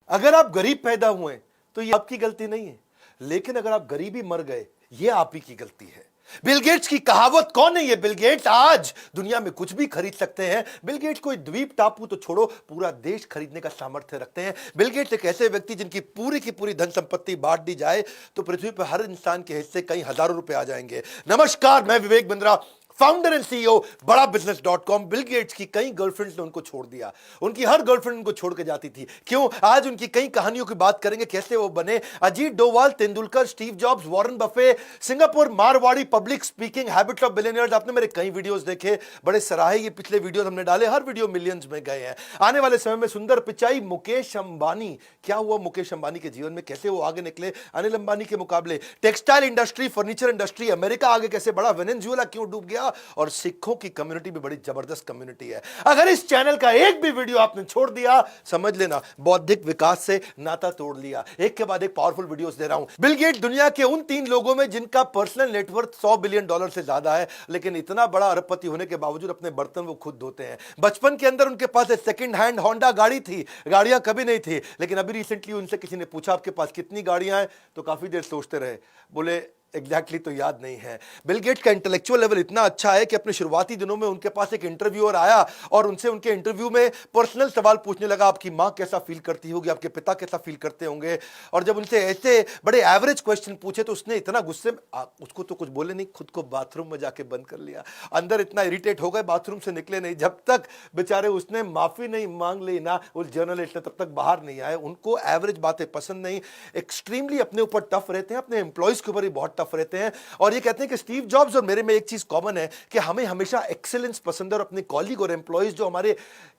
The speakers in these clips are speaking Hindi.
अगर आप गरीब पैदा हुए तो ये आपकी गलती नहीं है, लेकिन अगर आप गरीबी मर गए ये आप ही की गलती है। बिल गेट्स की कहावत कौन है? ये बिल गेट्स आज दुनिया में कुछ भी खरीद सकते हैं। बिल गेट्स कोई द्वीप टापू तो छोड़ो, पूरा देश खरीदने का सामर्थ्य रखते हैं। बिल गेट्स एक ऐसे व्यक्ति जिनकी पूरी की पूरी धन संपत्ति बांट दी जाए तो पृथ्वी पर हर इंसान के हिस्से कई हजारों रुपए आ जाएंगे। नमस्कार, मैं Vivek Bindra, founder and CEO बड़ा बिजनेस.com। बिल गेट्स की कई गर्लफ्रेंड्स ने उनको छोड़ दिया, उनकी हर गर्लफ्रेंड उनको छोड़ के जाती थी। क्यों? आज उनकी कई कहानियों की बात करेंगे, कैसे वो बने। Ajit Doval, Tendulkar, Steve jobs, Warren Buffett, Singapore, Marwari, public speaking, habits of billionaires. आपने मेरे कई वीडियोस देखे, बड़े सराहे ये पिछले वीडियोस हमने डाले, हर वीडियो मिलियंस में गए हैं। आने वाले समय में सुंदर पिचाई, मुकेश अंबानी। क्या हुआ मुकेश अंबानी के जीवन में, कैसे वो आगे निकले अनिल अंबानी के मुकाबले। Textile industry, furniture industry, America आगे कैसे बढ़ा, वेनेजुएला क्यों डूब गया, और सिखों की कम्युनिटी भी बड़ी जबरदस्त कम्युनिटी है। अगर इस चैनल का एक भी वीडियो आपने छोड़ दिया, समझ लेना बौद्धिक विकास से नाता तोड़ लिया। एक के बाद एक पावरफुल वीडियोस दे रहा हूं। बिल गेट्स दुनिया के उन 3 लोगों में जिनका पर्सनल नेटवर्थ $100 बिलियन से ज्यादा है, लेकिन इतना बड़ा अरबपति होने के बावजूद अपने बर्तन वो खुद धोते हैं। बचपन के अंदर उनके पास एक सेकंड हैंड होंडा गाड़ी थी, गाड़ियां कभी नहीं थी, लेकिन अभी रिसेंटली उनसे किसी ने पूछा आपके पास कितनी गाड़ियां हैं, तो काफी देर सोचते रहे, बोले एग्जैक्टली तो याद नहीं है। बिल गेट्स का इंटेलेक्चुअल लेवल इतना अच्छा है कि अपने शुरुआती दिनों में उनके पास एक इंटरव्यूअर आया और उनसे उनके इंटरव्यू में पर्सनल सवाल पूछने लगा, आपकी माँ कैसा फील करती होगी, आपके पिता कैसा फील करते होंगे। और जब उनसे ऐसे बड़े एवरेज क्वेश्चन पूछे तो उसने इतना गुस्से में, उसको तो कुछ बोले नहीं, खुद को बाथरूम में जाके बंद कर लिया। अंदर इतना इरिटेट हो गए, बाथरूम से निकले नहीं। जब तक बेचारे उसने माफी नहीं मांग ली ना उस जर्नलिस्ट ने, तब तक बाहर नहीं आए। उनको एवरेज बातें पसंद नहीं, एक्सट्रीमली अपने ऊपर टफ रहते हैं, अपने एम्प्लॉयज के ऊपर भी बहुत टफ रहते हैं। और ये कहते हैं कि स्टीव जॉब्स और मेरे में एक चीज कॉमन है कि हमें हमेशा एक्सीलेंस पसंद है, और अपने कॉलीग और एम्प्लॉयज जो हमारे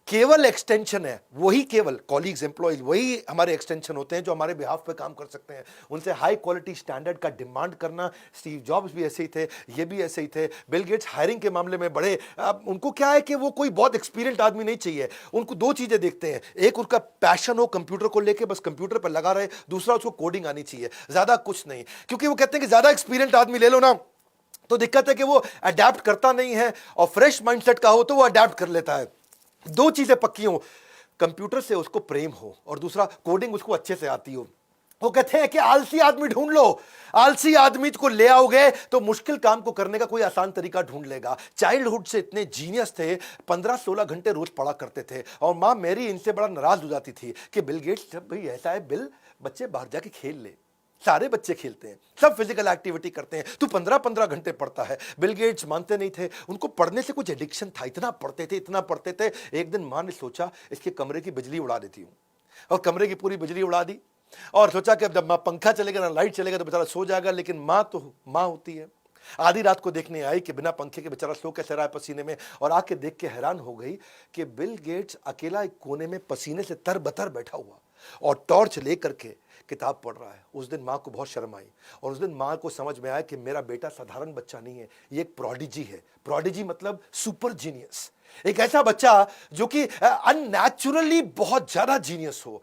केवल एक्सटेंशन है, वही केवल कॉलीग्स एम्प्लॉयज वही हमारे एक्सटेंशन होते हैं जो हमारे बिहाफ पे काम कर सकते हैं। उनसे हाई क्वालिटी स्टैंडर्ड का डिमांड करना। स्टीव जॉब्स भी ऐसे ही थे, ये भी ऐसे ही थे। बिल गेट्स हायरिंग के मामले में बड़े, उनको क्या है कि वो कोई बहुत एक्सपीरियंस्ड आदमी नहीं चाहिए। उनको 2 चीजें देखते हैं, एक उनका पैशन हो कंप्यूटर को लेके, बस कंप्यूटर पर लगा रहे, दूसरा उसको कोडिंग आनी चाहिए, ज्यादा कुछ नहीं। क्योंकि वो कहते हैं कि ज्यादा एक्सपीरियंस्ड आदमी ले लो ना तो दिक्कत है कि वो अडेप्ट करता नहीं है, और फ्रेश माइंडसेट का हो तो वो अडेप्ट कर लेता है। 2 चीजें पक्की हो, कंप्यूटर से उसको प्रेम हो और दूसरा कोडिंग उसको अच्छे से आती हो। वो कहते हैं कि आलसी आदमी ढूंढ लो, आलसी आदमी को ले आओगे तो मुश्किल काम को करने का कोई आसान तरीका ढूंढ लेगा। चाइल्डहुड से इतने जीनियस थे, 15-16 घंटे रोज पढ़ा करते थे, और मां मेरी इनसे बड़ा नाराज हो जाती थी कि बिल गेट्स, जब भाई ऐसा है बिल, बच्चे बाहर जाके खेल ले, सारे बच्चे खेलते हैं, सब फिजिकल एक्टिविटी करते हैं, तू 15-15 घंटे पढ़ता है। बिल गेट्स मानते नहीं थे, उनको पढ़ने से कुछ एडिक्शन था, इतना पढ़ते थे, इतना पढ़ते थे। एक दिन मां ने सोचा इसके कमरे की बिजली उड़ा देती हूं, और कमरे की पूरी बिजली उड़ा दी, और सोचा कि अब जब पंखा चलेगा ना लाइट चलेगा तो बेचारा सो जाएगा। लेकिन मां तो मां होती है। आधी रात को देखने आई कि बिना पंखे के बेचारा सो कैसे रहा है पसीने में, और आके देख के हैरान हो गई कि बिल गेट्स अकेला एक कोने में पसीने से तरबतर बैठा हुआ और टॉर्च लेकर के किताब पढ़ रहा है। उस दिन मां को बहुत शर्म आई, और उस दिन मां को समझ में आया कि मेरा बेटा साधारण बच्चा नहीं है, ये एक प्रोडिजी है। प्रोडिजी मतलब सुपर जीनियस, एक ऐसा बच्चा जो कि अननेचुरली बहुत ज्यादा जीनियस हो।